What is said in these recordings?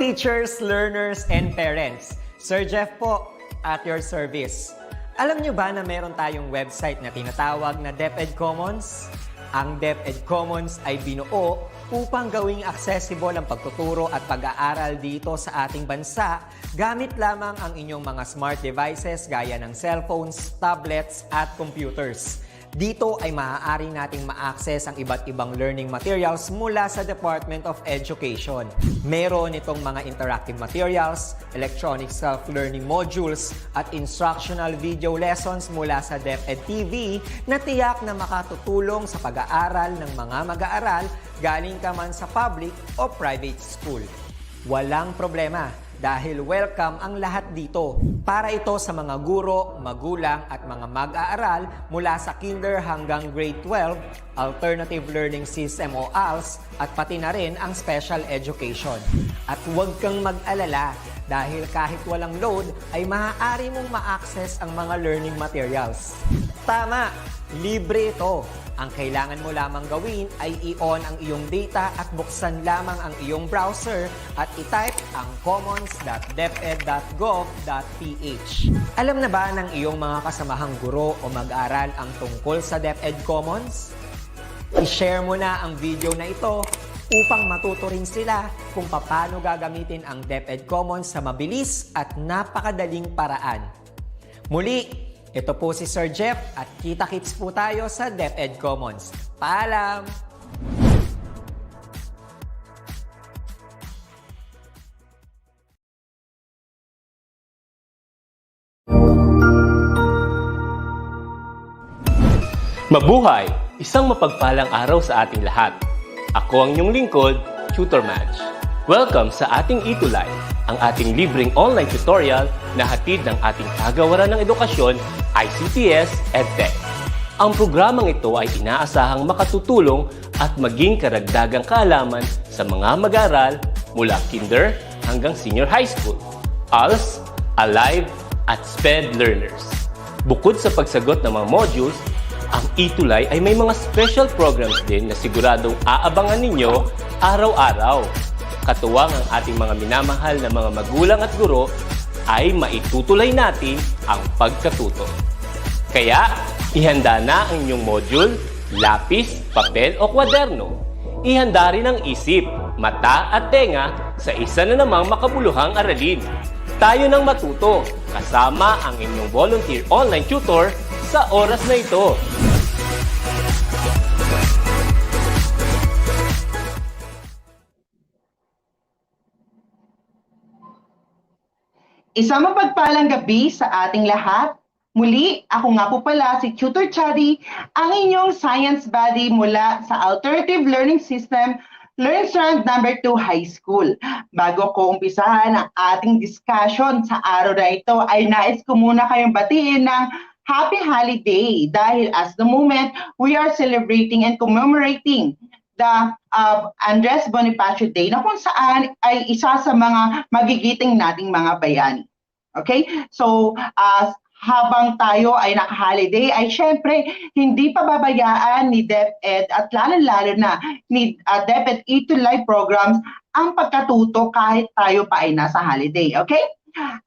teachers, learners, and parents. Sir Jeff po, at your service. Alam nyo ba na meron tayong website na tinatawag na DepEd Commons? Ang DepEd Commons ay binuo upang gawing accessible ang pagtuturo at pag-aaral dito sa ating bansa gamit lamang ang inyong mga smart devices gaya ng cellphones, tablets at computers. Dito ay maaari nating ma-access ang iba't ibang learning materials mula sa Department of Education. Meron itong mga interactive materials, electronic self-learning modules, at instructional video lessons mula sa DepEd TV na tiyak na makatutulong sa pag-aaral ng mga mag-aaral galing ka man sa public o private school. Walang problema dahil welcome ang lahat dito. Para ito sa mga guro, magulang at mga mag-aaral mula sa kinder hanggang grade 12, alternative learning system o ALS, at pati na rin ang special education. At huwag kang mag-alala dahil kahit walang load ay maaari mong ma-access ang mga learning materials. Tama! Libre ito. Ang kailangan mo lamang gawin ay i-on ang iyong data at buksan lamang ang iyong browser at i-type ang commons.deped.gov.ph. Alam na ba ng iyong mga kasamahang guro o mag-aral ang tungkol sa DepEd Commons? I-share mo na ang video na ito upang matuto rin sila kung paano gagamitin ang DepEd Commons sa mabilis at napakadaling paraan. Muli, ito po si Sir Jeff at kita-kits po tayo sa DepEd Commons. Paalam! Mabuhay! Isang mapagpalang araw sa ating lahat. Ako ang inyong lingkod, Tutor Madge. Welcome sa ating ETUlay, ang ating libreng online tutorial na hatid ng ating kagawaran ng edukasyon, ICTS EdTech. Ang programang ito ay inaasahang makatutulong at maging karagdagang kaalaman sa mga mag-aaral mula kinder hanggang senior high school, ALS, Alive, at SPED learners. Bukod sa pagsagot ng mga modules, ang ETUlay ay may mga special programs din na siguradong aabangan ninyo araw-araw. Katuwang ang ating mga minamahal na mga magulang at guro ay maitutulay natin ang pagkatuto. Kaya, ihanda na ang inyong module, lapis, papel o kwaderno. Ihanda rin ang isip, mata at tenga sa isa na namang makabuluhang aralin. Tayo nang matuto kasama ang inyong volunteer online tutor sa oras na ito. Isang mapagpalang gabi sa ating lahat. Muli, ako nga po pala si Tutor Chadi, ang inyong science buddy mula sa Alternative Learning System, Learning Strand number 2 High School. Bago ko umpisahan ang ating discussion sa araw na ito, ay nais ko muna kayong batiin ng Happy Holiday dahil as the moment, we are celebrating and commemorating the Andres Bonifacio Day na kung saan ay isa sa mga magigiting nating mga bayani. Okay? So, habang tayo ay naka-holiday, ay syempre, hindi pa babayaan ni DepEd at lalo-lalo na ni DepEd ETUlay programs ang pagkatuto kahit tayo pa ay nasa holiday. Okay?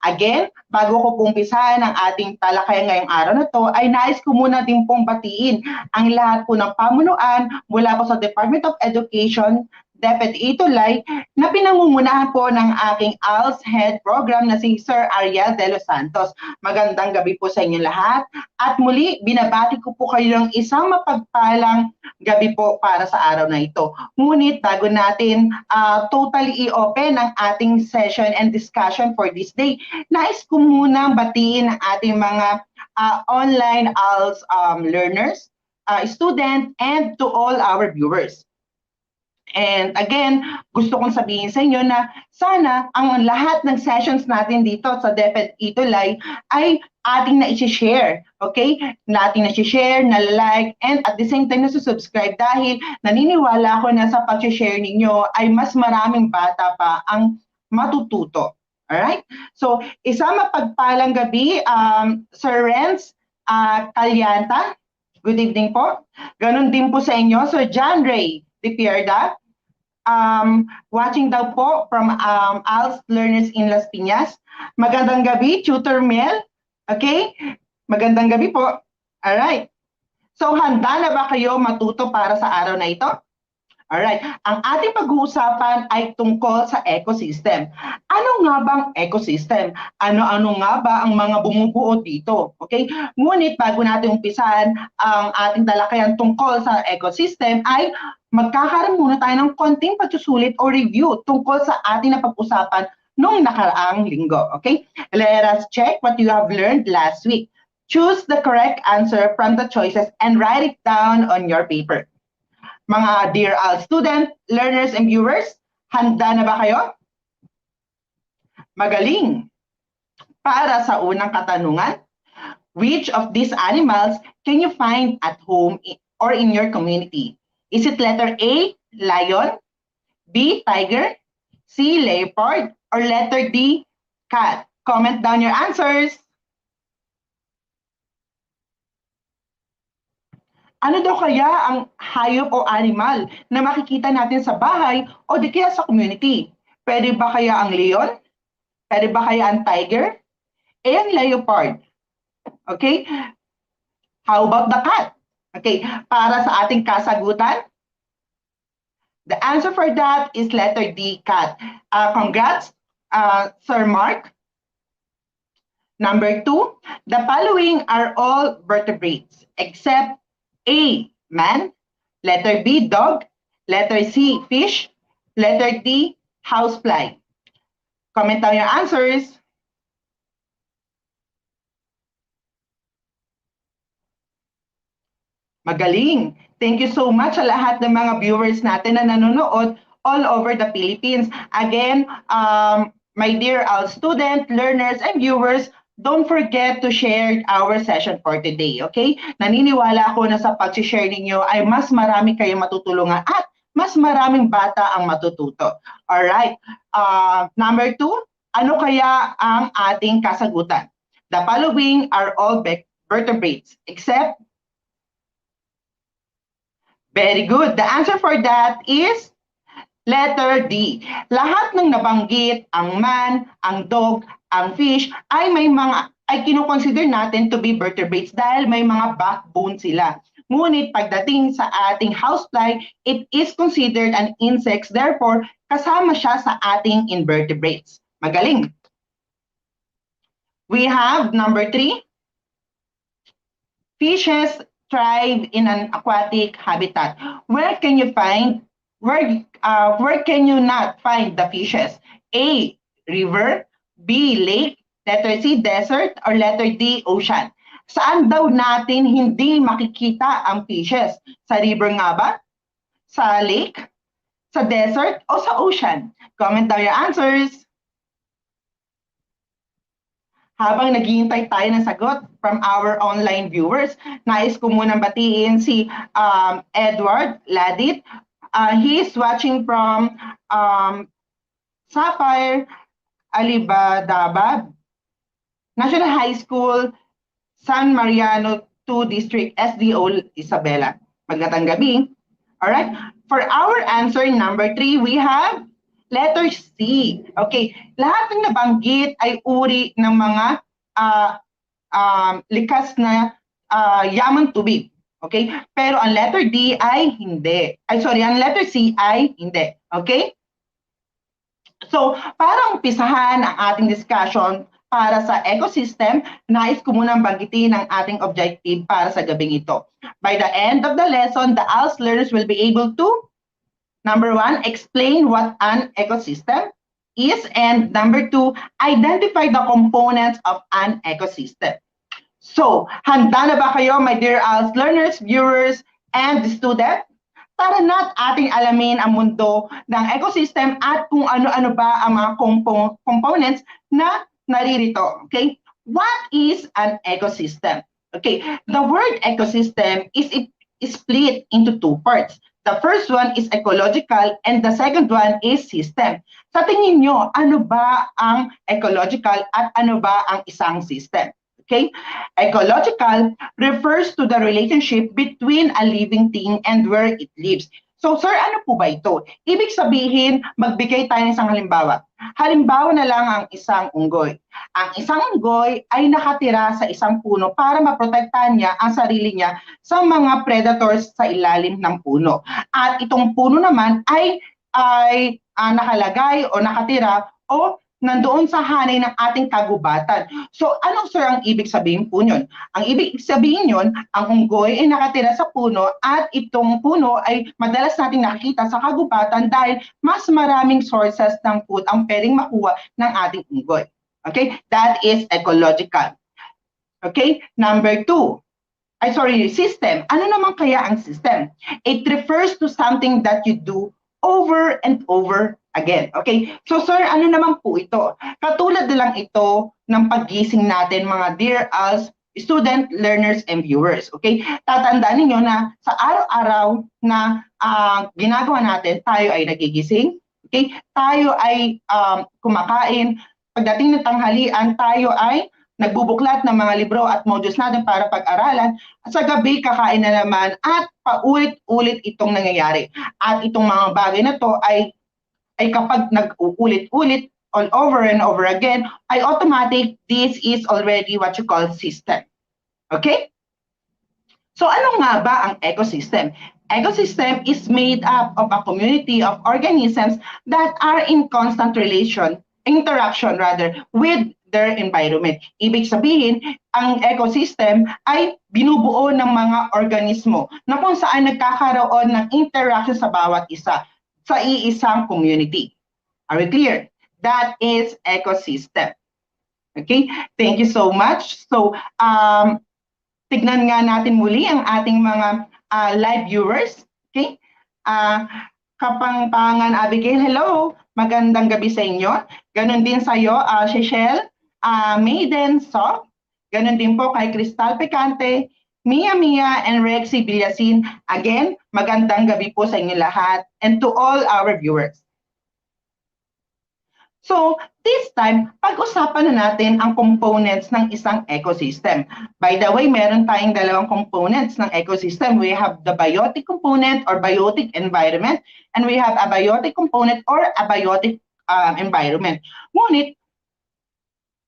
Again, bago ko umpisahan ang ating talakayan ngayong araw na to, ay nais ko muna din pong batiin ang lahat po ng pamunuan mula po sa Department of Education, DepEd ETUlay, na pinangungunahan po ng aking ALS Head Program na si Sir Ariel de los Santos. Magandang gabi po sa inyo lahat. At muli, binabati ko po kayo ng isang mapagpalang gabi po para sa araw na ito. Ngunit bago natin totally i-open ang ating session and discussion for this day, nais ko munang batiin ang ating mga online ALS learners, student, and to all our viewers. And again, gusto kong sabihin sa inyo na sana ang lahat ng sessions natin dito sa DepEd ETUlay ay ating na-share, okay? Nating na-share, na-like, and at the same time na-subscribe dahil naniniwala ako na sa pag-share ninyo ay mas maraming bata pa ang matututo. Alright? So, isang mapagpalang gabi, Sir Renz Calyanta, good evening po. Ganon din po sa inyo, Sir John Ray Di Pierda, watching daw po from ALS learners in Las Piñas. Magandang gabi, Tutor Mel. Okay? Magandang gabi po. Alright. So, handa na ba kayo matuto para sa araw na ito? Alright. Ang ating pag-uusapan ay tungkol sa ecosystem. Ano nga bang ecosystem? Ano-ano nga ba ang mga bumubuo dito? Okay? Ngunit bago natin umpisahan ang ating talakayan tungkol sa ecosystem ay magkakaroon muna tayo ng konting pagsusulit o review tungkol sa ating napag-usapan nung nakaraang linggo. Okay? Let us check what you have learned last week. Choose the correct answer from the choices and write it down on your paper. Mga dear all student, learners, and viewers, handa na ba kayo? Magaling! Para sa unang katanungan, which of these animals can you find at home or in your community? Is it letter A, lion, B, tiger, C, leopard, or letter D, cat? Comment down your answers. Ano daw kaya ang hayop o animal na makikita natin sa bahay o di kaya sa community? Pwede ba kaya ang leon? Pwede ba kaya ang tiger? Ang leopard. Okay? How about the cat? Okay, para sa ating kasagutan, the answer for that is letter D, cat. Congrats, Sir Mark. Number 2, the following are all vertebrates except A, man, letter B, dog, letter C, fish, letter D, housefly. Comment down your answers. Magaling! Thank you so much sa lahat ng mga viewers natin na nanonood all over the Philippines. Again, my dear all student, learners, and viewers, don't forget to share our session for today, okay? Naniniwala ako na sa pag-share ninyo ay mas marami kayong matutulungan at mas maraming bata ang matututo. Alright, number 2, ano kaya ang ating kasagutan? The following are all vertebrates except, very good, the answer for that is letter D. Lahat ng nabanggit, ang man, ang dog, ang fish, ay kinukonsider natin to be vertebrates dahil may mga backbone sila. Ngunit pagdating sa ating housefly, it is considered an insect, therefore kasama siya sa ating invertebrates. Magaling. We have number 3. Fishes thrive in an aquatic habitat. Where can you not find the fishes? A, river, B, lake, letter C, desert, or letter D, ocean. Saan daw natin hindi makikita ang fishes? Sa river nga ba? Sa lake? Sa desert? O sa ocean? Comment down your answers. Habang naghihintay tayo ng sagot from our online viewers, nais ko munang batiin si Edward Ladit. He is watching from Sapphire Alibadabad National High School, San Mariano 2 District, SDO Isabela. Magandang gabi. Alright, for our answer number 3, we have letter C. Okay, lahat ng nabanggit ay uri ng mga likas na yamang tubig. Okay, pero ang letter D ay hindi. Ang letter C ay hindi. Okay? So, para umpisahan ang ating discussion para sa ecosystem, nais ko munang banggitin ang ating objective para sa gabing ito. By the end of the lesson, the ALS learners will be able to, number 1, explain what an ecosystem is, and number 2, identify the components of an ecosystem. So, handa na ba kayo, my dear ALS learners, viewers, and students? Tara na't ating alamin ang mundo ng ecosystem at kung ano-ano ba ang mga components na naririto. Okay? What is an ecosystem? Okay, the word ecosystem is split into 2 parts. The first one is ecological and the second one is system. Sa tingin nyo, ano ba ang ecological at ano ba ang isang system? Okay? Ecological refers to the relationship between a living thing and where it lives. So, sir, ano po ba ito? Ibig sabihin, magbigay tayo ng isang halimbawa. Halimbawa na lang ang isang unggoy. Ang isang unggoy ay nakatira sa isang puno para maprotektahan niya ang sarili niya sa mga predators sa ilalim ng puno. At itong puno naman ay nakalagay o nakatira o nandoon sa hanay ng ating kagubatan. So, ano sir ang ibig sabihin po yun? Ang ibig sabihin yun, ang unggoy ay nakatira sa puno at itong puno ay madalas nating nakikita sa kagubatan dahil mas maraming sources ng food ang pwedeng makuha ng ating unggoy. Okay? That is ecological. Okay? Number 2. System. Ano naman kaya ang system? It refers to something that you do over and over again. Okay? So sir, ano naman po ito? Katulad na lang ito ng paggising natin mga dear us, student, learners, and viewers. Okay? Tatandaan niyo na sa araw-araw na ginagawa natin, tayo ay nagigising. Okay? Tayo ay kumakain. Pagdating ng tanghalian, tayo ay nagbubuklat ng mga libro at modules natin para pag-aralan. At sa gabi, kakain na naman at paulit-ulit itong nangyayari. At itong mga bagay na to ay kapag nag-uulit-ulit all over and over again, ay automatic, this is already what you call system. Okay? So ano nga ba ang ecosystem? Ecosystem is made up of a community of organisms that are in constant interaction with their environment. Ibig sabihin, ang ecosystem ay binubuo ng mga organismo na kung saan nagkakaroon ng interaction sa bawat isa sa iisang community. Are we clear? That is ecosystem. Okay? Thank you so much. So, tignan nga natin muli ang ating mga live viewers. Okay? Kapangpangan Abigail, hello. Magandang gabi sa inyo. Ganon din sa iyo, Shechelle, Maiden Soft. Ganon din po kay Crystal Pecante, Mia, and Rexy Villasin. Again, magandang gabi po sa inyo lahat and to all our viewers. So, this time, pag-usapan na natin ang components ng isang ecosystem. By the way, meron tayong dalawang components ng ecosystem. We have the biotic component or biotic environment, and we have a biotic component or abiotic environment. Ngunit,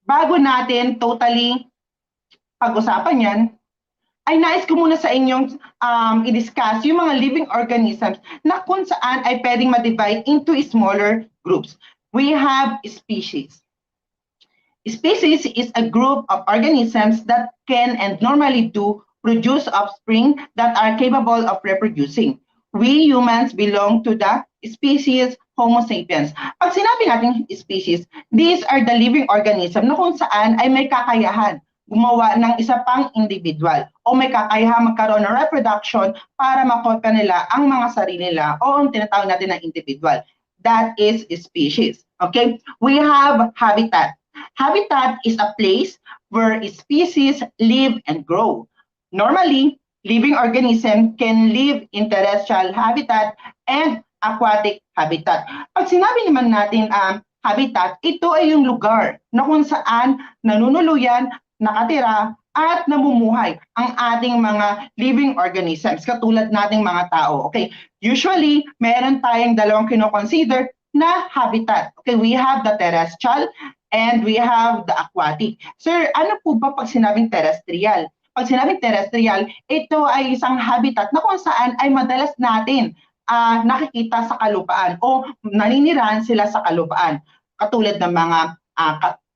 bago natin totally pag-usapan yan, ay nais ko muna sa inyong i-discuss yung mga living organisms na kung saan ay pwedeng ma-divide into smaller groups. We have species. Species is a group of organisms that can and normally do produce offspring that are capable of reproducing. We humans belong to the species Homo sapiens. Pag sinabi natin species, these are the living organism na kung saan ay may kakayahan gumawa ng isa pang individual o may kakayahan magkaroon ng reproduction para makopya nila ang mga sarili nila o ang tinatawag natin na individual. That is species. Okay? We have habitat. Habitat is a place where species live and grow. Normally, living organism can live in terrestrial habitat and aquatic habitat. Pag sinabi naman natin habitat, ito ay yung lugar na kung saan nanunuluyan, nakatira, at namumuhay ang ating mga living organisms, katulad nating mga tao. Okay, usually, meron tayong dalawang kino-consider na habitat. Okay, we have the terrestrial and we have the aquatic. Sir, ano po ba pag sinabing terrestrial? Pag sinabing terrestrial, ito ay isang habitat na kung saan ay madalas natin nakikita sa kalupaan o naninirahan sila sa kalupaan. Katulad ng mga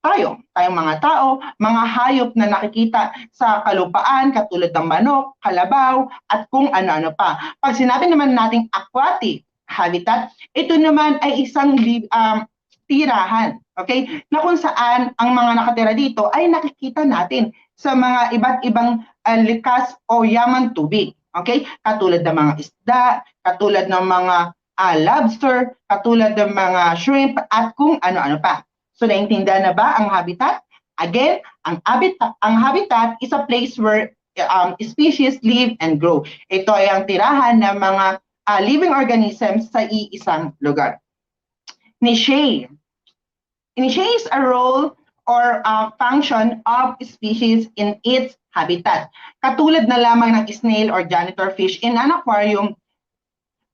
tayong mga tao, mga hayop na nakikita sa kalupaan, katulad ng manok, kalabaw, at kung ano-ano pa. Pag sinabi naman nating aquatic habitat, ito naman ay isang tirahan, okay? Na kung saan ang mga nakatira dito ay nakikita natin sa mga iba't ibang likas o yaman tubig, okay? Katulad ng mga isda, katulad ng mga lobster, katulad ng mga shrimp, at kung ano-ano pa. So, naintindihan na ba ang habitat? Again, ang habitat is a place where species live and grow. Ito ay ang tirahan ng mga living organisms sa iisang lugar. Niche. Niche is a role or function of species in its habitat. Katulad na lamang ng snail or janitor fish in an aquarium,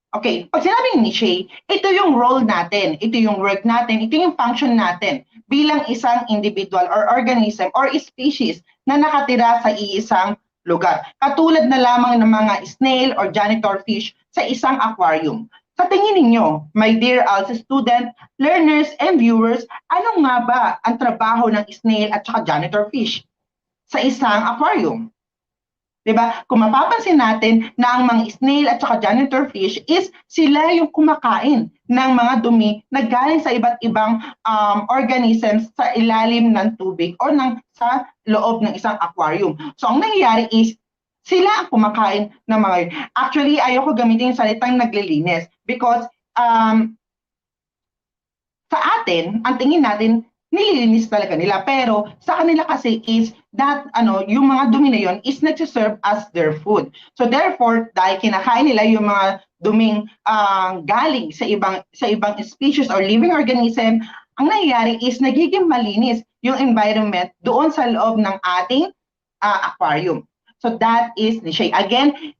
Okay, pag sinabing niche, ito yung role natin, ito yung work natin, ito yung function natin bilang isang individual or organism or species na nakatira sa iisang lugar. Katulad na lamang ng mga snail or janitor fish sa isang aquarium. Sa tingin ninyo, my dear LS student, learners, and viewers, ano nga ba ang trabaho ng snail at saka janitor fish sa isang aquarium? Diba? Kung mapapansin natin na ang mga snail at saka janitor fish is sila yung kumakain ng mga dumi na galing sa iba't ibang organisms sa ilalim ng tubig o sa loob ng isang aquarium. So ang nangyayari is sila ang kumakain ng mga yun. Actually, ayoko gamitin yung salitang naglilinis because sa atin, ang tingin natin, nililinis talaga nila. Pero sa kanila kasi is that yung mga dumi na yun is nagsiserve as their food. So therefore, dahil kinakain nila yung mga duming galing sa ibang species or living organism, ang nangyayari is nagiging malinis yung environment doon sa loob ng ating aquarium. So that is niche. Again,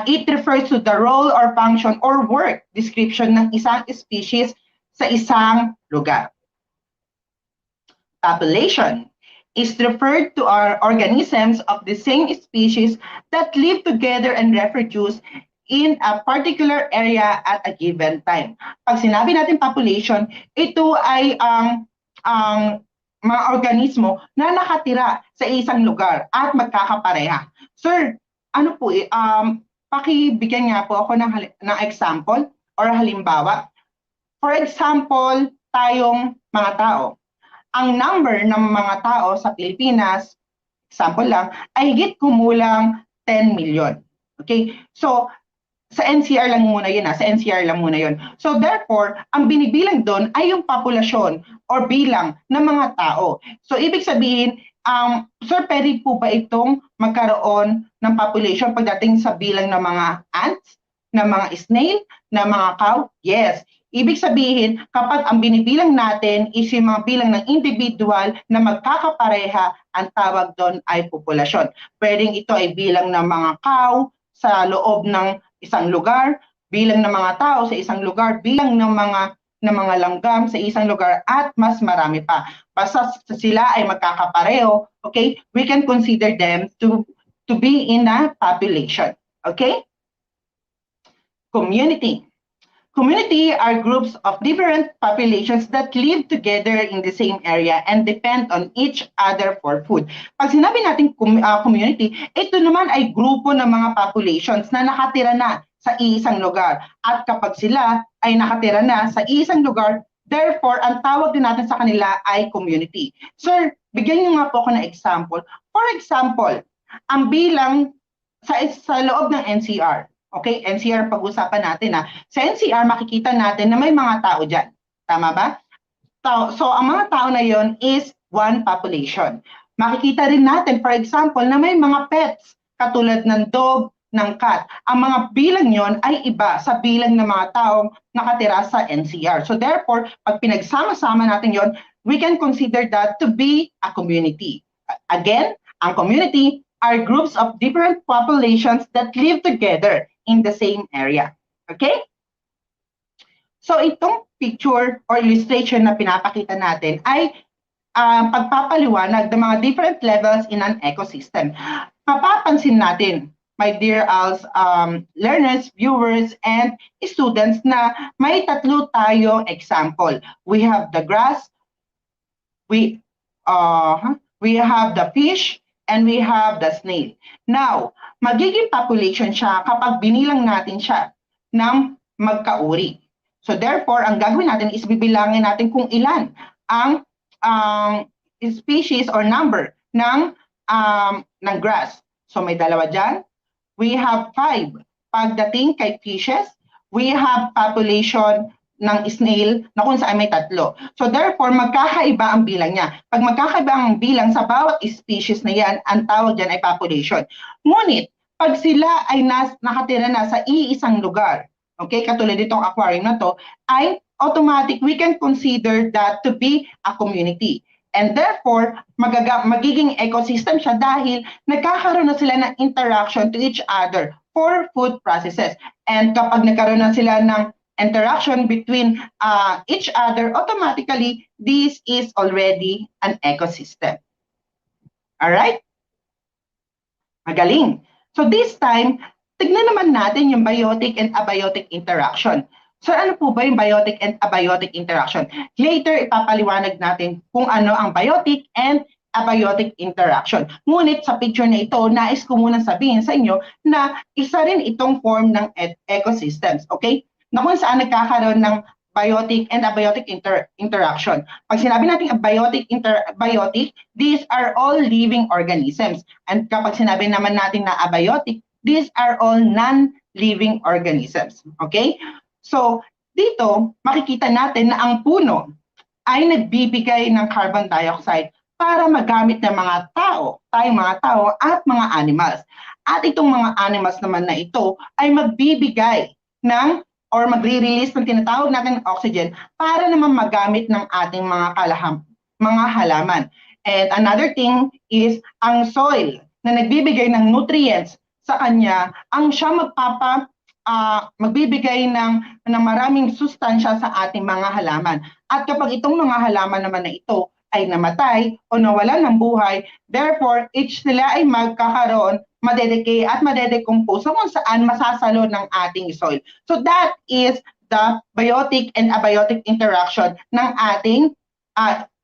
it refers to the role or function or work description ng isang species sa isang lugar. Population is referred to our organisms of the same species that live together and reproduce in a particular area at a given time. Pag sinabi natin population, ito ay ang mga organismo na nakatira sa isang lugar at magkakapareha. Sir, pakibigyan nga po ako ng example or halimbawa. For example, tayong mga tao. Ang number ng mga tao sa Pilipinas, example lang, ay higit kumulang 10 million. Okay? So, sa NCR lang muna yun, sa NCR lang muna yun. So, therefore, ang binibilang doon ay yung populasyon or bilang ng mga tao. So, ibig sabihin, sir, pwede po ba itong magkaroon ng population pagdating sa bilang ng mga ants, ng mga snail, ng mga cow? Yes. Ibig sabihin, kapag ang binibilang natin is yung mga bilang ng individual na magkakapareha, ang tawag doon ay populasyon. Pwedeng ito ay bilang ng mga cow sa loob ng isang lugar, bilang ng mga tao sa isang lugar, bilang ng mga langgam sa isang lugar, at mas marami pa. Basta sila ay magkakapareho, okay? We can consider them to be in a population. Okay? Community. Community are groups of different populations that live together in the same area and depend on each other for food. Pag sinabi natin community, ito naman ay grupo ng mga populations na nakatira na sa isang lugar. At kapag sila ay nakatira na sa isang lugar, therefore, ang tawag din natin sa kanila ay community. Sir, bigyan niyo nga po ako ng example. For example, ang bilang sa loob ng NCR, okay, NCR pag-usapan natin sa NCR makikita natin na may mga tao dyan. Tama ba? So, ang mga tao na yon is one population. Makikita rin natin, for example, na may mga pets, katulad ng dog, ng cat. Ang mga bilang yon ay iba sa bilang ng mga taong nakatira sa NCR. So, therefore, pag pinagsama-sama natin yon, we can consider that to be a community. Again, ang community are groups of different populations that live together in the same area. Okay? So, itong picture or illustration na pinapakita natin ay pagpapaliwanag ng mga different levels in an ecosystem. Mapapansin natin, my dear learners, viewers, and students, na may tatlo tayong example. We have the grass, we have the fish, and we have the snail. Now, magiging population siya kapag binilang natin siya ng magkauri. So therefore, ang gagawin natin is bibilangin natin kung ilan ang species or number ng grass. So may dalawa dyan. We have 5. Pagdating kay fishes, we have population ng snail na kung saan may 3. So therefore, magkakaiba ang bilang niya. Pag magkakaiba ang bilang sa bawat species na yan, ang tawag dyan ay population. Ngunit, pag sila ay nakatira na sa iisang lugar, okay, katulad itong aquarium na to, ay automatic, we can consider that to be a community. And therefore, magiging ecosystem siya dahil nagkakaroon na sila ng interaction to each other for food processes. And kapag nagkaroon na sila ng interaction between each other, automatically, this is already an ecosystem. Alright? Magaling. So this time, tignan naman natin yung biotic and abiotic interaction. So ano po ba yung biotic and abiotic interaction? Later, ipapaliwanag natin kung ano ang biotic and abiotic interaction. Ngunit sa picture na ito, nais ko muna sabihin sa inyo na isa rin itong form ng ecosystems, okay? Na kung saan nagkakaroon ng biotic and abiotic interaction. Pag sinabi natin abiotic, biotic, these are all living organisms. And kapag sinabi naman natin na abiotic, these are all non-living organisms, okay? So, dito, makikita natin na ang puno ay nagbibigay ng carbon dioxide para magamit ng mga tao, tayong mga tao at mga animals. At itong mga animals naman na ito ay magbibigay ng or magre-release ng tinatawag natin oxygen para naman magamit ng ating mga halaman. And another thing is ang soil na nagbibigay ng nutrients sa kanya, ang siya magbibigay ng maraming sustansya sa ating mga halaman. At kapag itong mga halaman naman na ito ay namatay o nawalan ng buhay, therefore, each sila ay magkakaroon, madedecay at madedecompose kung saan masasalo ng ating soil. So that is the biotic and abiotic interaction ng ating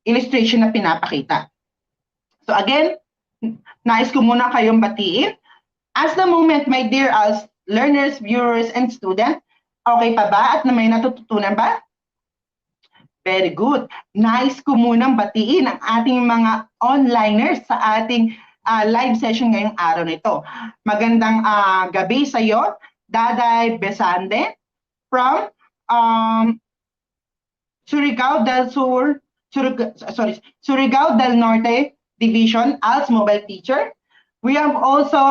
illustration na pinapakita. So again, nais ko muna kayong batiin. As the moment, my dear learners, viewers, and students, okay pa ba at na may natututunan ba? Very good. Nice ko munang batiin ang ating mga onliners sa ating live session ngayong araw nito. Magandang gabi sa iyo, Daday Besande from Surigao del Norte Division as mobile teacher. We have also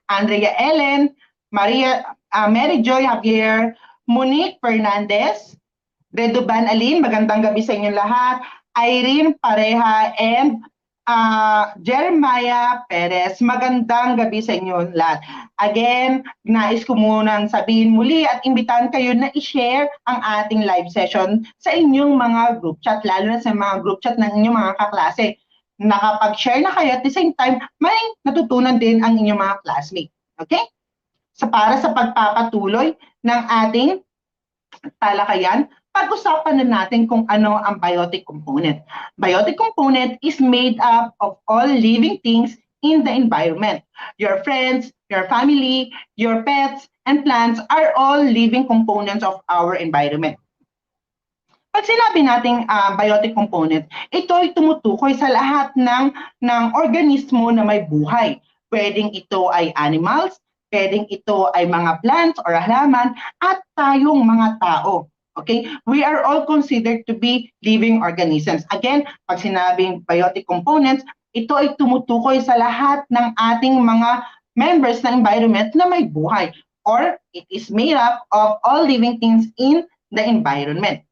Andrea Ellen, Mary Joy Javier, Monique Fernandez, Reduban Alin, magandang gabi sa inyong lahat, Irene Pareha, and Jeremiah Perez, magandang gabi sa inyong lahat. Again, nais ko munang sabihin muli at imbitahan kayo na i-share ang ating live session sa inyong mga group chat, lalo na sa mga group chat ng inyong mga kaklase. Nakapag-share na kayo at the same time, may natutunan din ang inyong mga classmates. Okay? So para sa pagpapatuloy ng ating talakayan, pag-usapan na natin kung ano ang biotic component. Biotic component is made up of all living things in the environment. Your friends, your family, your pets, and plants are all living components of our environment. Pag sinabi nating biotic component, ito ay tumutukoy sa lahat ng organismo na may buhay. Pwedeng ito ay animals, pwedeng ito ay mga plants or halaman, at tayong mga tao. Okay? We are all considered to be living organisms. Again, pag sinabing biotic components, ito ay tumutukoy sa lahat ng ating mga members ng environment na may buhay, or it is made up of all living things in the environment.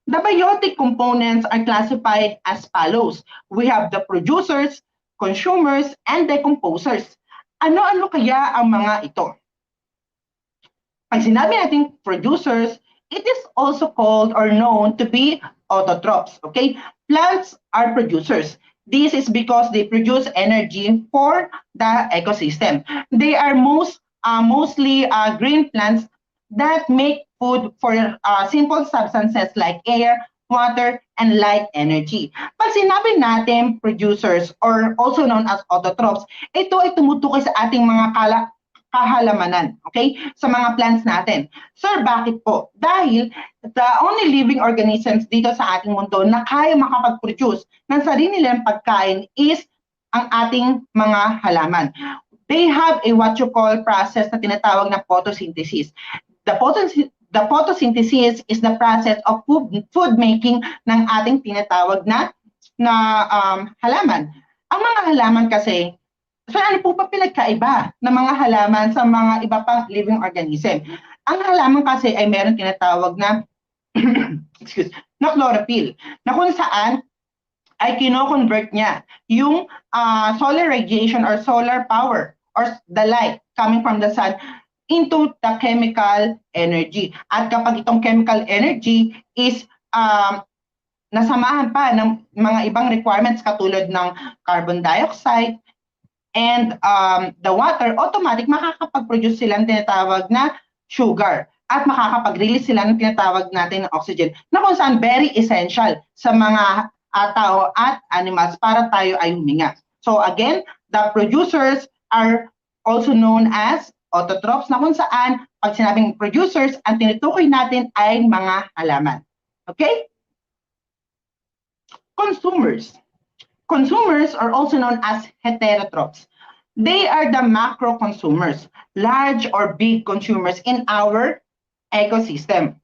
The biotic components are classified as follows. We have the producers, consumers, and decomposers. Ano-ano kaya ang mga ito? Pag sinabi natin producers, it is also called or known to be autotrophs. Okay? Plants are producers. This is because they produce energy for the ecosystem. They are mostly green plants that make food for simple substances like air, water, and light energy. Pag sinabi natin producers or also known as autotrophs, ito ay tumutukoy sa ating mga kahalamanan, okay? Sa mga plants natin. Sir, bakit po? Dahil the only living organisms dito sa ating mundo na kaya makapag-produce ng sarili nilang pagkain is ang ating mga halaman. They have a what you call process na tinatawag na photosynthesis. The photosynthesis is the process of food making ng ating tinatawag na halaman. Ang mga halaman kasi, so ano po pa pinagkaiba ng mga halaman sa mga iba pang living organism? Ang halaman kasi ay meron tinatawag na na chlorophyll, na kung saan ay kino-convert niya yung solar radiation or solar power or the light coming from the sun into the chemical energy. At kapag itong chemical energy is nasamahan pa ng mga ibang requirements katulad ng carbon dioxide and the water, automatic makakapag-produce sila ng tinatawag na sugar at makakapag-release sila ng tinatawag natin ng oxygen na kung saan very essential sa mga tao at animals para tayo ay huminga. So again, the producers are also known as autotrophs na kung saan pag sinabing producers, ang tinutukoy natin ay mga halaman. Okay? Consumers. Consumers are also known as heterotrophs. They are the macro consumers, large or big consumers in our ecosystem.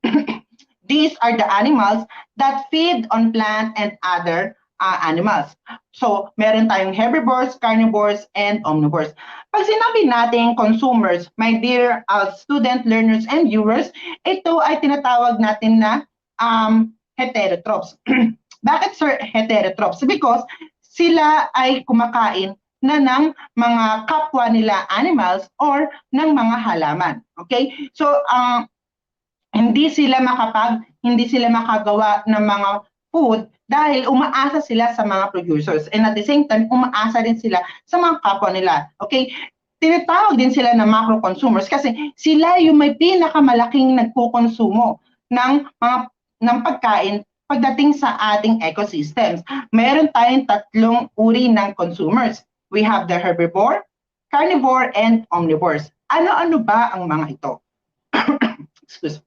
These are the animals that feed on plant and other animals. So, meron tayong herbivores, carnivores, and omnivores. Pag sinabi natin consumers, my dear student, learners, and viewers, ito ay tinatawag natin na heterotrophs. Bakit, sir, heterotrophs? Because sila ay kumakain na ng mga kapwa nila animals or ng mga halaman. Okay? So, hindi sila makagawa ng mga food dahil umaasa sila sa mga producers, and at the same time umaasa din sila sa mga kapwa nila. Okay, tinatawag din sila na macro consumers kasi sila yung may pinakamalaking nagkukonsumo ng pagkain pagdating sa ating ecosystems. Meron tayong tatlong uri ng consumers. We have the herbivore, carnivore, and omnivores. Ano-ano ba ang mga ito? Excuse me.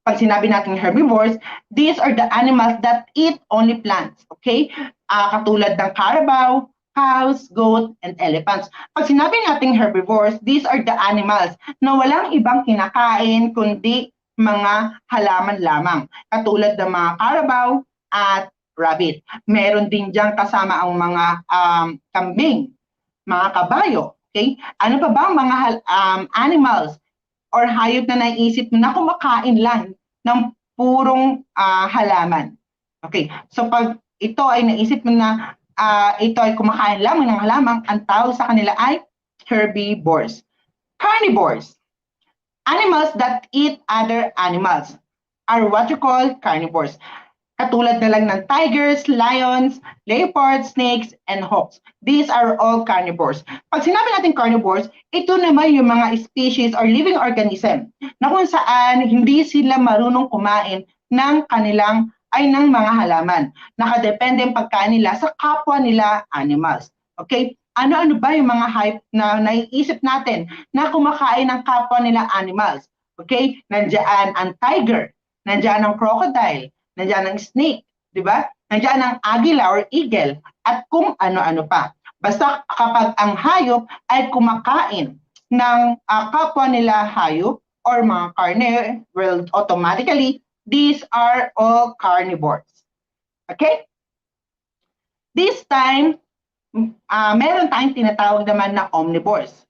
Pag sinabi natin herbivores, these are the animals that eat only plants, okay? Katulad ng carabao, cows, goat, and elephants. Pag sinabi natin herbivores, these are the animals na walang ibang kinakain kundi mga halaman lamang. Katulad ng mga carabao at rabbit. Meron din dyan kasama ang mga kambing, mga kabayo, okay? Ano pa ba ang mga animals or hayop na naisip mo na kumakain lang ng purong halaman? Okay, so pag ito ay naisip mo na ito ay kumakain lamang ng halaman, ang tawag sa kanila ay herbivores. Carnivores, animals that eat other animals, are what you call carnivores. Katulad na lang ng tigers, lions, leopards, snakes, and hawks. These are all carnivores. Pag sinabi natin carnivores, ito naman yung mga species or living organism na kung saan hindi sila marunong kumain ng ng mga halaman. Nakadepende ang pagkain nila sa kapwa nila animals. Okay? Ano-ano ba yung mga hype na naiisip natin na kumakain ng kapwa nila animals? Okay? Nandiyan ang tiger, nandiyan ang crocodile, nandiyan ang snake, di ba? Nandiyan ang águila or eagle, at kung ano-ano pa. Basta kapag ang hayop ay kumakain ng kapwa nila hayop or mga karne, well, automatically, these are all carnivores. Okay? This time, meron tayong tinatawag naman na omnivores.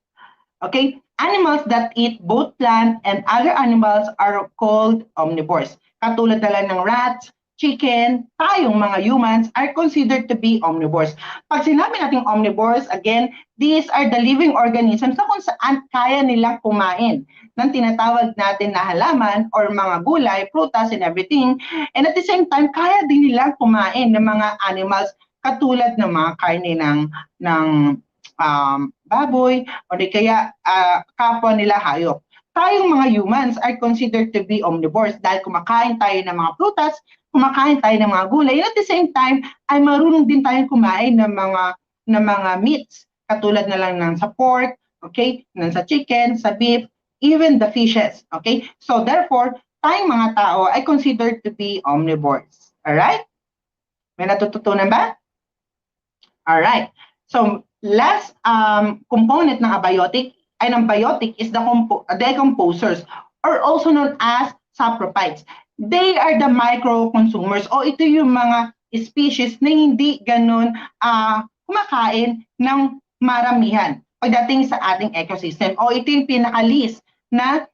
Okay? Animals that eat both plant and other animals are called omnivores. Katulad na lang ng rats, chicken, tayong mga humans are considered to be omnivores. Pag sinabi natin omnivores, again, these are the living organisms na kung saan kaya nilang kumain ng tinatawag natin na halaman or mga gulay, prutas, and everything. And at the same time, kaya din nilang kumain ng mga animals katulad ng mga karne ng baboy o di kaya kapwa nila hayop. Tayong mga humans are considered to be omnivores dahil kumakain tayo ng mga prutas, kumakain tayo ng mga gulay, and at the same time ay marunong din tayong kumain ng mga meats, katulad na lang ng sa pork, okay, ng sa chicken, sa beef, even the fishes, okay? So therefore, tayong mga tao ay considered to be omnivores. Alright? May natututunan ba? Alright. So last component ng abiotic ay ng biotic is the decomposers, or also known as saprophytes. They are the micro-consumers, o ito yung mga species na hindi ganun kumakain ng maramihan pagdating sa ating ecosystem, o ito yung pinaka-least na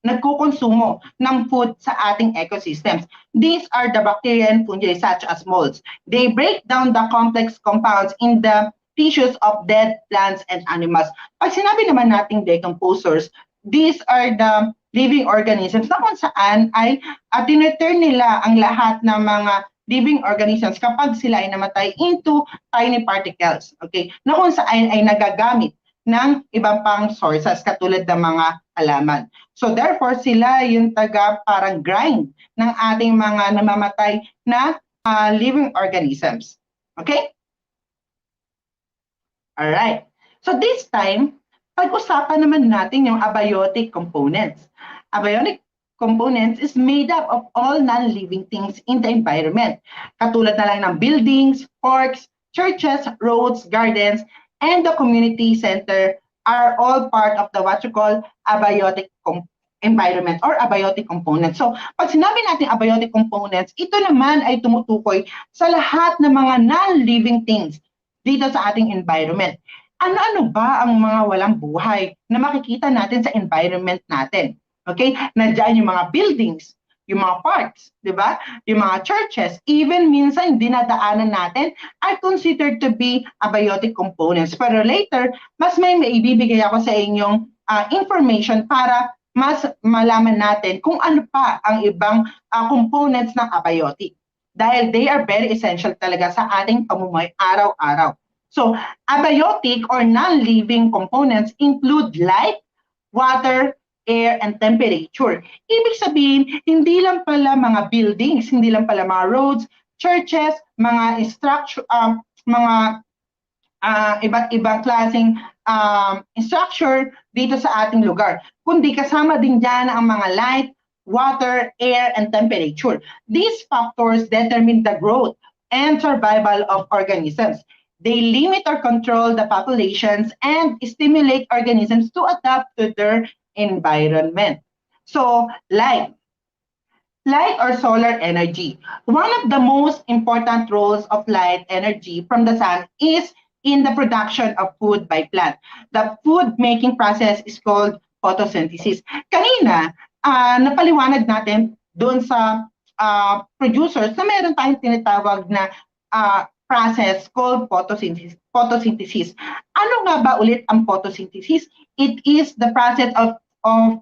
nagkukonsumo ng food sa ating ecosystems. These are the bacteria and fungi such as molds. They break down the complex compounds in the tissues of dead plants and animals. Pag sinabi naman nating decomposers, these are the living organisms na kung saan ay tineturn nila ang lahat ng mga living organisms kapag sila ay namatay into tiny particles, okay? Na kung saan ay nagagamit ng ibang pang sources katulad ng mga halaman. So therefore, sila yung parang grind ng ating mga namamatay na living organisms. Okay? Alright. So this time, pag-usapan naman natin yung abiotic components. Abiotic components is made up of all non-living things in the environment. Katulad na lang ng buildings, parks, churches, roads, gardens, and the community center are all part of the what you call abiotic environment or abiotic components. So, pag sinabi natin abiotic components, ito naman ay tumutukoy sa lahat ng mga non-living things dito sa ating environment. Ano-ano ba ang mga walang buhay na makikita natin sa environment natin? Okay? Nandiyan yung mga buildings, yung mga parks, di ba? Yung mga churches, even minsan dinadaanan natin are considered to be abiotic components. Pero later, mas may maibibigay ako sa inyong information para mas malaman natin kung ano pa ang ibang components ng abiotic. Dahil they are very essential talaga sa ating pamumuhay araw-araw. So, abiotic or non-living components include light, water, air, and temperature. Ibig sabihin, hindi lang pala mga buildings, hindi lang pala mga roads, churches, mga structure, mga iba't ibang klaseng structure dito sa ating lugar. Kundi kasama din dyan ang mga light, water, air, and temperature. These factors determine the growth and survival of organisms. They limit or control the populations and stimulate organisms to adapt to their environment. So, light or solar energy. One of the most important roles of light energy from the sun is in the production of food by plant. The food making process is called photosynthesis. Kanina, napaliwanag natin doon sa producers na meron tayong tinatawag na process called photosynthesis. Ano nga ba ulit ang photosynthesis? It is the process of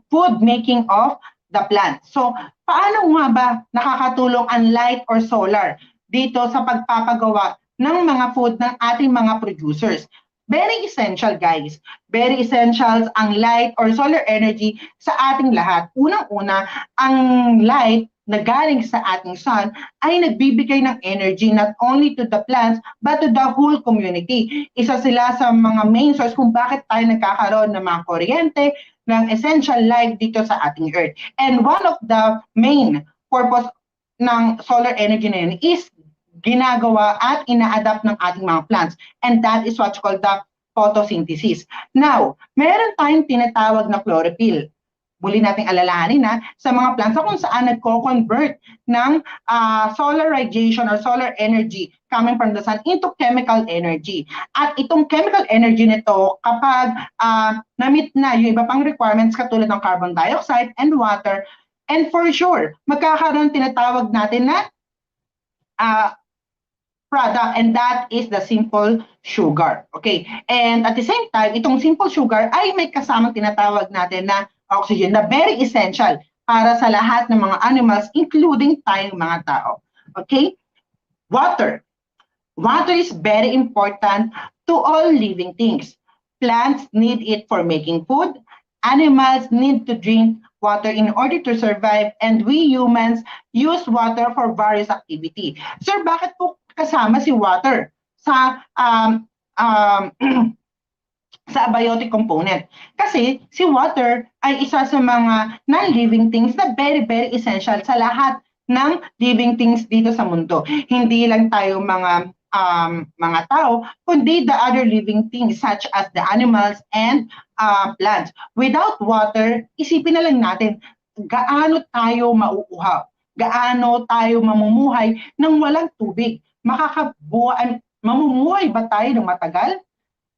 food making of the plant. So, paano nga ba nakakatulong ang light or solar dito sa pagpapagawa ng mga food ng ating mga producers? Very essential, guys. Very essential ang light or solar energy sa ating lahat. Unang-una, ang light na galing sa ating sun ay nagbibigay ng energy not only to the plants but to the whole community. Isa sila sa mga main source kung bakit tayo nagkakaroon ng mga kuryente, ng essential light dito sa ating earth. And one of the main purpose ng solar energy na yun is ginagawa at ina-adapt ng ating mga plants. And that is what's called the photosynthesis. Now, meron tayong tinatawag na chlorophyll. Muli nating alalahanin na sa mga plants kung saan nagko-convert ng solar radiation or solar energy coming from the sun into chemical energy. At itong chemical energy nito, kapag na-meet na yung iba pang requirements katulad ng carbon dioxide and water, and for sure, magkakaroon tinatawag natin na product, and that is the simple sugar. Okay? And at the same time, itong simple sugar ay may kasamang tinatawag natin na oxygen na very essential para sa lahat ng mga animals, including tayong mga tao. Okay? Water. Water is very important to all living things. Plants need it for making food. Animals need to drink water in order to survive, and we humans use water for various activity. Sir, bakit po kasama si water sa sa abiotic component? Kasi si water ay isa sa mga non-living things na very, very essential sa lahat ng living things dito sa mundo. Hindi lang tayo mga tao, kundi the other living things such as the animals and plants. Without water, isipin na lang natin gaano tayo mauuhaw, gaano tayo mamumuhay nang walang tubig. Mamumuhay ba tayo ng matagal?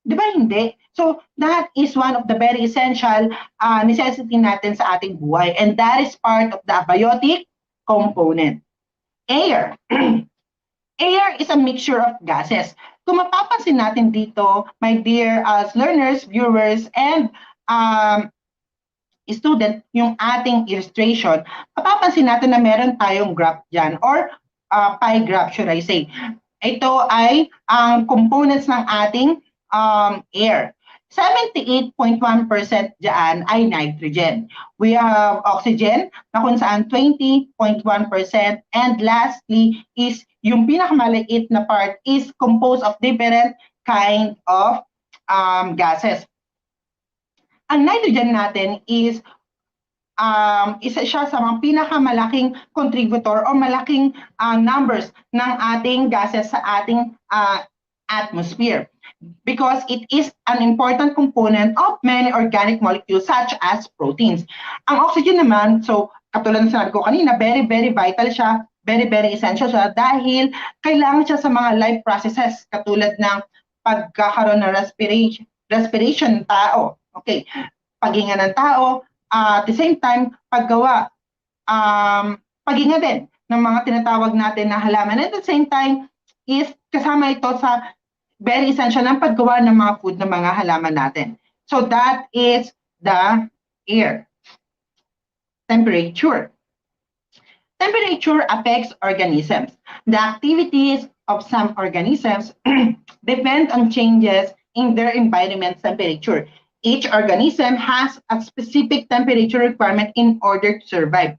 Di ba hindi? So, that is one of the very essential necessity natin sa ating buhay. And that is part of the abiotic component. Air. Air is a mixture of gases. kung mapapansin natin dito, my dear learners, viewers, and student, yung ating illustration, mapapansin natin na meron tayong graph dyan, or pie graph should I say. Ito ay ang components ng ating air. 78.1% dyan ay nitrogen. We have oxygen na kung saan 20.1%, and lastly is yung pinakamaliit na part is composed of different kind of gases. Ang nitrogen natin is isa siya sa mga pinakamalaking contributor o malaking numbers ng ating gases sa ating atmosphere, because it is an important component of many organic molecules such as proteins. Ang oxygen naman, so katulad ng sinabi ko kanina, very vital siya, very essential siya dahil kailangan siya sa mga life processes katulad ng pagkakaroon ng respiration ng tao. Okay, paghinga ng tao, at the same time, paggawa, paghinga din ng mga tinatawag natin na halaman. At the same time, is kasama ito sa very essential ng paggawa ng mga food ng mga halaman natin. So that is the air. Temperature. Temperature affects organisms. The activities of some organisms depend on changes in their environment's temperature. Each organism has a specific temperature requirement in order to survive.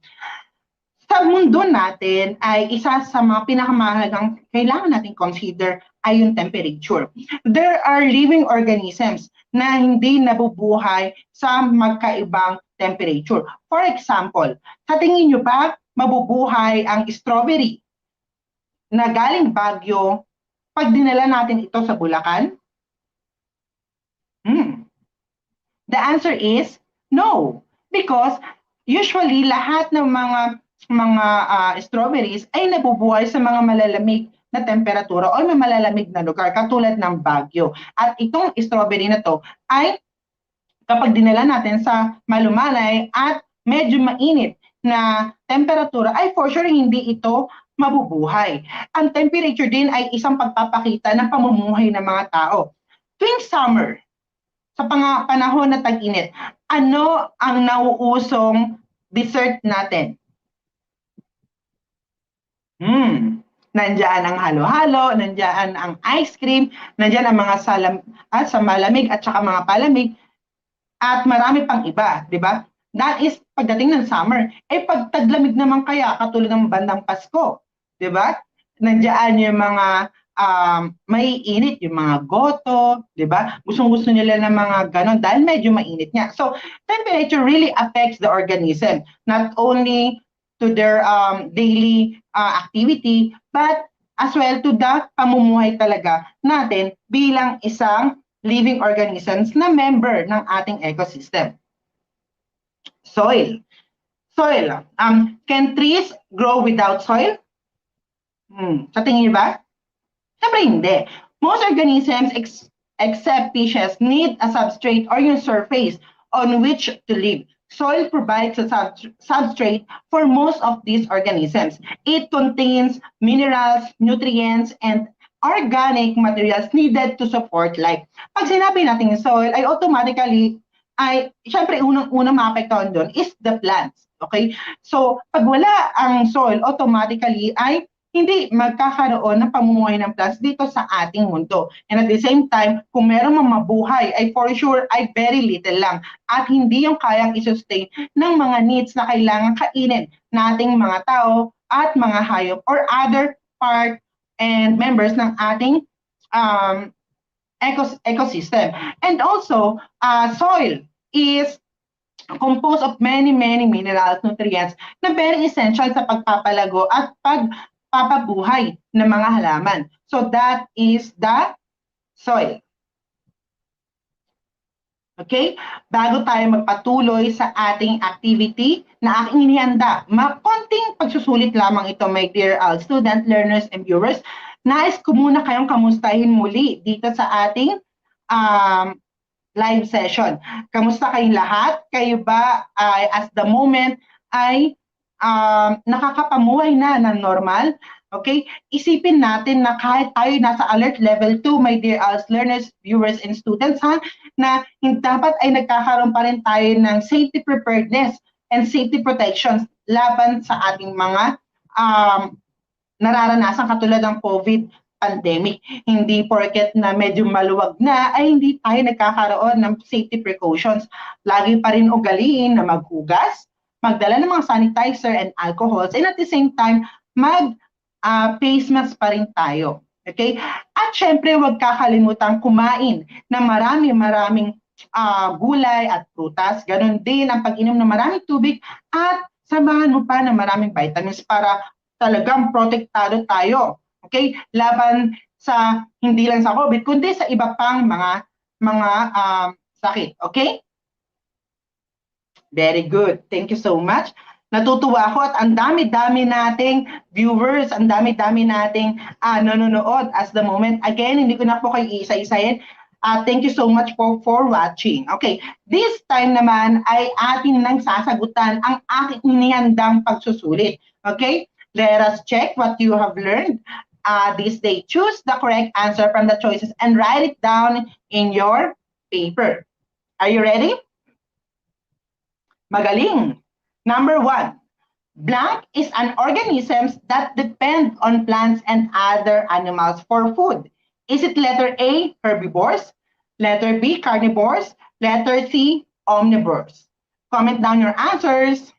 Sa mundo natin ay isa sa mga pinakamahalagang kailangan natin consider ay yung temperature. There are living organisms na hindi nabubuhay sa magkaibang temperature. For example, sa tingin nyo ba mabubuhay ang strawberry na galing Baguio pag dinala natin ito sa Bulacan? The answer is no, because usually lahat ng mga strawberries ay nabubuhay sa mga malalamig na temperatura o may malalamig na lugar katulad ng Baguio. At itong strawberry na to ay kapag dinala natin sa malumanay at medyo mainit na temperatura ay for sure hindi ito mabubuhay. Ang temperature din ay isang pagpapakita ng pamumuhay ng mga tao. Tuwing summer, sa panahon na tag-init, ano ang nauusong dessert natin? Nandiyan ang halo-halo, nandiyan ang ice cream, nandiyan ang mga sa malamig at saka mga palamig, at marami pang iba, di ba? That is pagdating ng summer. Pag taglamig naman kaya, katulad ng bandang Pasko, di ba? Nandiyan yung mga may init, yung mga goto, di ba? Gustong-gusto nila ng mga ganon dahil medyo mainit nga. So, temperature really affects the organism, not only to their daily activity, but as well to the pamumuhay talaga natin bilang isang living organisms na member ng ating ecosystem. Soil. Soil. Can trees grow without soil? Sa tingin niyo ba? Siyempre hindi. Most organisms except fishes need a substrate or yung surface on which to live. Soil provides a substrate for most of these organisms. It contains minerals, nutrients, and organic materials needed to support life. Pag sinabi natin soil, ay automatically, syempre unang maapektuhan doon is the plants. Okay? So, pag wala ang soil, automatically ay hindi magkakaroon ng pamumuhay ng plants dito sa ating mundo. And at the same time, kung meron mabuhay, ay for sure ay very little lang. At hindi yung kayang isustain ng mga needs na kailangan kainin nating mga tao at mga hayop or other part and members ng ating ecosystem. And also, soil is composed of many minerals, nutrients na very essential sa pagpapalago at pagpapabuhay ng mga halaman. So that is the soil. Okay? Bago tayo magpatuloy sa ating activity na aking inihanda, konting pagsusulit lamang ito, my dear student, learners, and viewers. Nais ko muna kayong kamustahin muli dito sa ating live session. Kamusta kayong lahat? Kayo ba as the moment ay nakakapamuhay na ng normal? Okay? Isipin natin na kahit tayo nasa alert level 2, my dear learners, viewers, and students, na dapat ay nagkakaroon pa rin tayo ng safety preparedness and safety protections laban sa ating mga nararanasan katulad ng COVID pandemic. Hindi porket na medyo maluwag na ay hindi tayo nagkakaroon ng safety precautions. Lagi pa rin ugaliin na maghugas, magdala ng mga sanitizer and alcohols, and at the same time, face mask pa rin tayo. Okay? At syempre, huwag kakalimutan kumain na maraming gulay at prutas. Ganon din ang pag-inom ng maraming tubig at samahan mo pa ng maraming vitamins para talagang protektado tayo. Okay? Laban sa hindi lang sa COVID, kundi sa iba pang mga sakit. Okay? Very good. Thank you so much. Natutuwa ako at ang dami-dami nating viewers, ang dami-dami nating nanonood as the moment. Again, hindi ko na po kayo isa-isahin. Thank you so much for watching. Okay, this time naman ay atin nang sasagutan ang aking inihandang pagsusulit. Okay, let us check what you have learned this day. Choose the correct answer from the choices and write it down in your paper. Are you ready? Magaling. Number 1, blank is an organisms that depend on plants and other animals for food. Is it letter A, herbivores, letter B, carnivores, letter C, omnivores? Comment down your answers.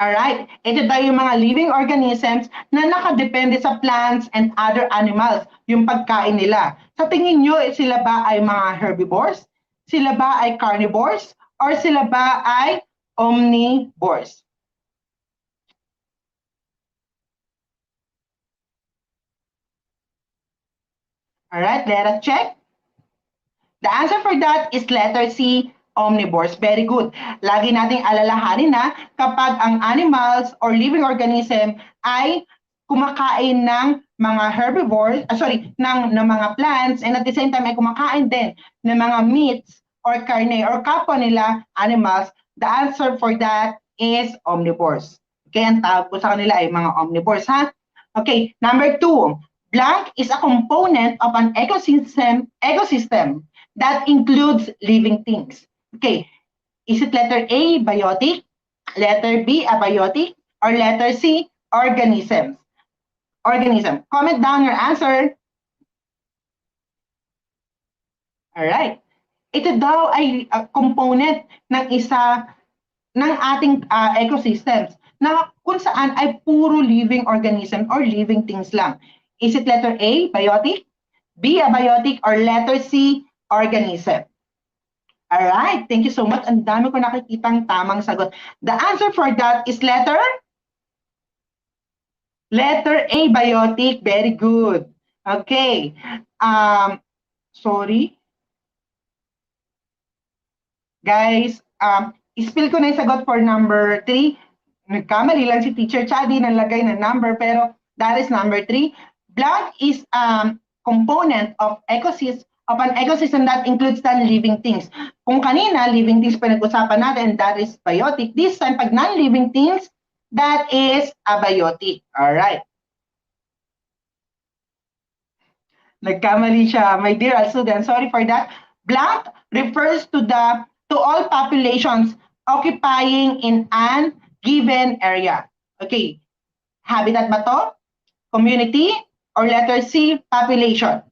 Alright, ito daw yung mga living organisms na nakadepende sa plants and other animals, yung pagkain nila. Sa tingin nyo, sila ba ay mga herbivores? Sila ba ay carnivores? Or sila ba ay omnivores? Alright, let us check. The answer for that is letter C, omnivores. Very good. Lagi nating alalahanin na kapag ang animals or living organism ay kumakain ng mga herbivores, ng mga plants, and at the same time ay kumakain din ng mga meats or carne or kapwa nila animals, the answer for that is omnivores. Okay, ang tawag po sa kanila ay mga omnivores, ha? Okay, number 2. Blank is a component of an ecosystem that includes living things. Okay, is it letter A, biotic, letter B, abiotic, or letter C, organisms? Organism. Comment down your answer. Alright. Ito daw ay component ng isa ng ating ecosystems na kung saan ay puro living organism or living things lang. Is it letter A, biotic, B, abiotic, or letter C, organism? Alright, thank you so much. Ang dami ko nakikitang tamang sagot. The answer for that is letter A, biotic. Very good. Okay. Sorry. Guys, ispill ko na yung sagot for number 3. Nagkamali lang si Teacher Chadi, nalagay na number, pero that is number 3. Blank is component of an ecosystem that includes the living things. Kung kanina, living things pinag-usapan natin, that is biotic. This time, pag non-living things, that is abiotic. Alright. Nagkamali siya, my dear students. Sorry for that. Blank refers to all populations occupying in an given area. Okay. Habitat ba to? Community? Or letter C, population?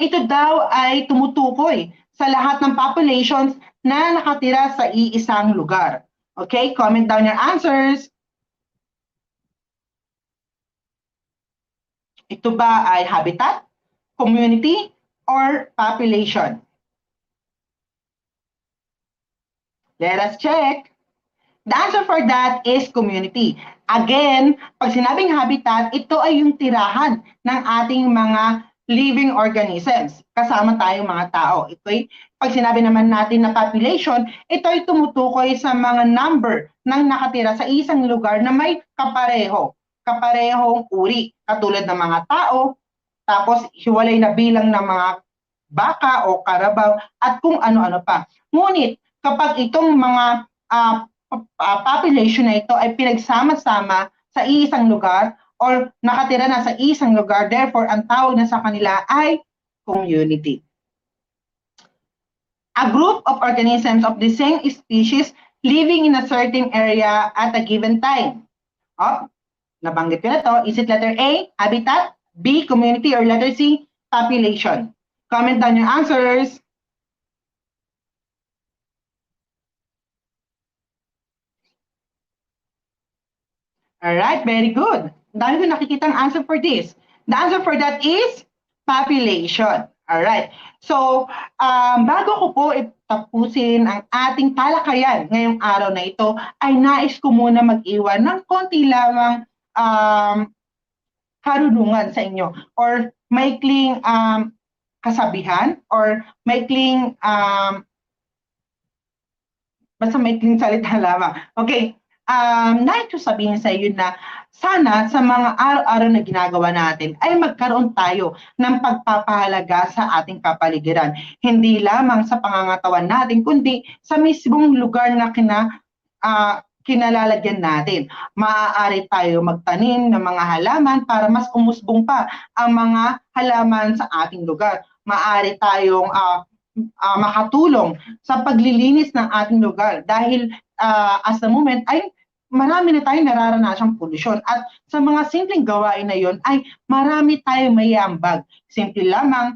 Ito daw ay tumutukoy sa lahat ng populations na nakatira sa iisang lugar. Okay, comment down your answers. Ito ba ay habitat, community, or population? Let us check. The answer for that is community. Again, pag sinabing habitat, ito ay yung tirahan ng ating mga living organisms. Kasama tayong mga tao. Ito pag sinabi naman natin na population, ito ay tumutukoy sa mga number ng nakatira sa isang lugar na may kaparehong uri. Katulad ng mga tao, tapos hiwalay na bilang ng mga baka o karabaw, at kung ano-ano pa. Ngunit, kapag itong mga population na ito ay pinagsama-sama sa iisang lugar or nakatira na sa isang lugar, therefore, ang tawag na sa kanila ay community. A group of organisms of the same species living in a certain area at a given time. Oh, nabanggit ko na to. Is it letter A, habitat, B, community, or letter C, population? Comment down your answers. Alright, very good. Dami ko nakikitang answer for this. The answer for that is population. Alright. So, bago ko po tapusin ang ating talakayan ngayong araw na ito, ay nais ko muna mag-iwan ng konti lamang karunungan sa inyo or maikling kasabihan or maikling basta maikling salita lamang. Okay. Nais ko sabihin sa iyo na sana sa mga araw-araw na ginagawa natin ay magkaroon tayo ng pagpapahalaga sa ating kapaligiran. Hindi lamang sa pangangatawan natin, kundi sa mismong lugar na kinalalagyan natin. Maaari tayo magtanim ng mga halaman para mas umusbong pa ang mga halaman sa ating lugar. Maaari tayong makatulong sa paglilinis ng ating lugar dahil as the moment ay marami na tayong nararanasyang polusyon at sa mga simpleng gawain na yon ay marami tayong mayambag. Simple lamang,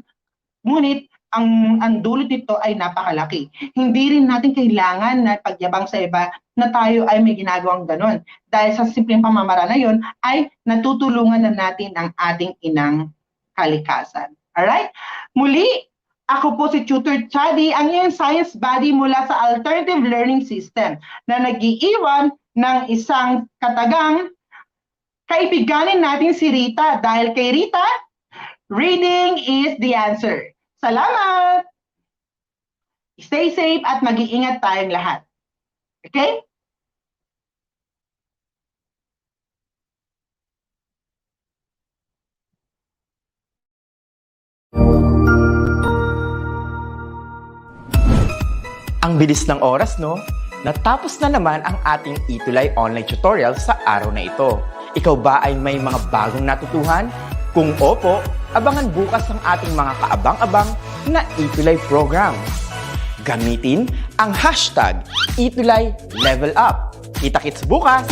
ngunit ang dulot nito ay napakalaki. Hindi rin natin kailangan na pagyabang sa iba na tayo ay may ginagawang ganon. Dahil sa simpleng pamamaraan na yon ay natutulungan na natin ang ating inang kalikasan. Alright? Muli, ako po si Tutor Chadi, ang iyong science buddy mula sa Alternative Learning System na nag-iiwan ng isang katagang kaibiganin natin si Rita. Dahil kay Rita, reading is the answer. Salamat! Stay safe at mag-iingat tayong lahat. Okay? Ang bilis ng oras, no? Natapos na naman ang ating ETUlay online tutorial sa araw na ito. Ikaw ba ay may mga bagong natutuhan? Kung opo, abangan bukas ang ating mga kaabang-abang na ETUlay program. Gamitin ang hashtag ETUlay Level Up. Kita-kits bukas!